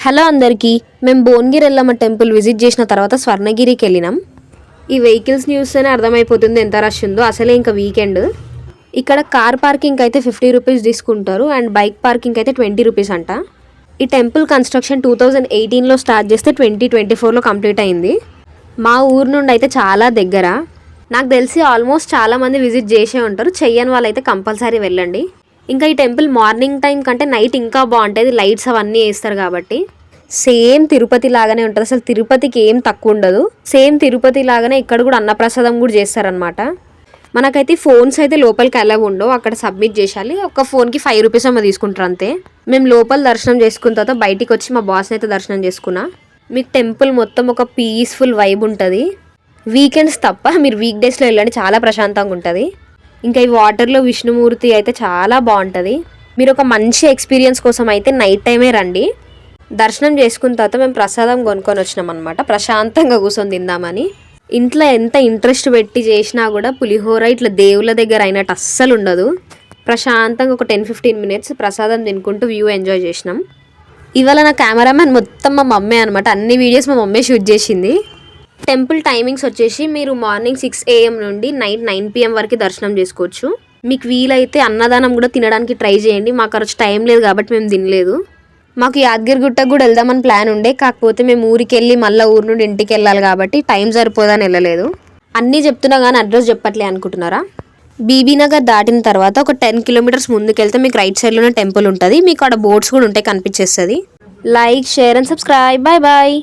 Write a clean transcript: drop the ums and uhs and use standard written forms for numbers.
Hello అందరికీ, మేము Bhuvanagiri Yellamma temple visit చేసిన తర్వాత స్వర్ణగిరికి వెళ్ళినాం. ఈ వెహికల్స్ చూస్తేనే అర్థమైపోతుంది ఎంత రష్ ఉందో. అసలే ఇంకా వీకెండ్. ఇక్కడ కార్ పార్కింగ్ అయితే 50 రూపీస్ తీసుకుంటారు అండ్ బైక్ పార్కింగ్ అయితే 20 రూపీస్ అంట. ఈ టెంపుల్ కన్స్ట్రక్షన్ 2018లో స్టార్ట్ చేస్తే 2024లో కంప్లీట్ అయింది. మా ఊరు నుండి అయితే చాలా దగ్గర. నాకు తెలిసి ఆల్మోస్ట్ చాలామంది విజిట్ చేసే ఉంటారు. చెయ్యని వాళ్ళైతే కంపల్సరీ వెళ్ళండి. ఇంకా ఈ టెంపుల్ మార్నింగ్ టైం కంటే నైట్ ఇంకా బాగుంటుంది. లైట్స్ అవన్నీ వేస్తారు కాబట్టి సేమ్ తిరుపతి లాగానే ఉంటుంది. అసలు తిరుపతికి ఏం తక్కువ ఉండదు. సేమ్ తిరుపతి లాగానే ఇక్కడ కూడా అన్నప్రసాదం కూడా చేస్తారనమాట. మనకైతే ఫోన్స్ అయితే లోపలికి అలవ్ ఉండవు, అక్కడ సబ్మిట్ చేయాలి. ఒక ఫోన్కి 5 రూపీస్ ఏమో తీసుకుంటారు అంతే. మేము లోపల దర్శనం చేసుకున్న తర్వాత బయటికి వచ్చి మా బాస్ని అయితే దర్శనం చేసుకున్నా. మీకు టెంపుల్ మొత్తం ఒక పీస్ఫుల్ వైబ్ ఉంటుంది. వీకెండ్స్ తప్ప మీరు వీక్ డేస్లో వెళ్ళండి, చాలా ప్రశాంతంగా ఉంటుంది. ఇంకా ఈ వాటర్లో విష్ణుమూర్తి అయితే చాలా బాగుంటుంది. మీరు ఒక మంచి ఎక్స్పీరియన్స్ కోసం అయితే నైట్ టైమే రండి. దర్శనం చేసుకున్న తర్వాత మేము ప్రసాదం కొనుక్కొని వచ్చినాం అనమాట. ప్రశాంతంగా కూర్చొని తిందామని. ఇంట్లో ఎంత ఇంట్రెస్ట్ పెట్టి చేసినా కూడా పులిహోర ఇట్లా దేవుళ్ళ దగ్గర అయినట్టు అస్సలు ఉండదు. ప్రశాంతంగా ఒక 10-15 మినిట్స్ ప్రసాదం తినుకుంటూ వ్యూ ఎంజాయ్ చేసినాం. ఇవాళ నా కెమెరామ్యాన్ మొత్తం మా మమ్మీ అనమాట. అన్ని వీడియోస్ మా మమ్మీ షూట్ చేసింది. టెంపుల్ టైమింగ్స్ వచ్చేసి మీరు మార్నింగ్ 6 AM నుండి నైట్ 9 PM వరకు దర్శనం చేసుకోవచ్చు. మీకు వీలైతే అన్నదానం కూడా తినడానికి ట్రై చేయండి. మాకు రోజు టైం లేదు కాబట్టి మేము తినలేదు. మాకు యాదగిరిగుట్టకు కూడా వెళ్దామని ప్లాన్ ఉండే, కాకపోతే మేము ఊరికి వెళ్ళి మళ్ళీ ఊరు నుండి ఇంటికి వెళ్ళాలి కాబట్టి టైం సరిపోదని వెళ్ళలేదు. అన్నీ చెప్తున్నా కానీ అడ్రస్ చెప్పట్లే అనుకుంటున్నారా? బీబీనగర్ దాటిన తర్వాత ఒక 10 కిలోమీటర్స్ ముందుకు వెళ్తే మీకు రైట్ సైడ్లోనే టెంపుల్ ఉంటుంది. మీకు అక్కడ బోర్డ్స్ కూడా ఉంటాయి, కనిపించేస్తుంది. Like, share and subscribe. Bye bye.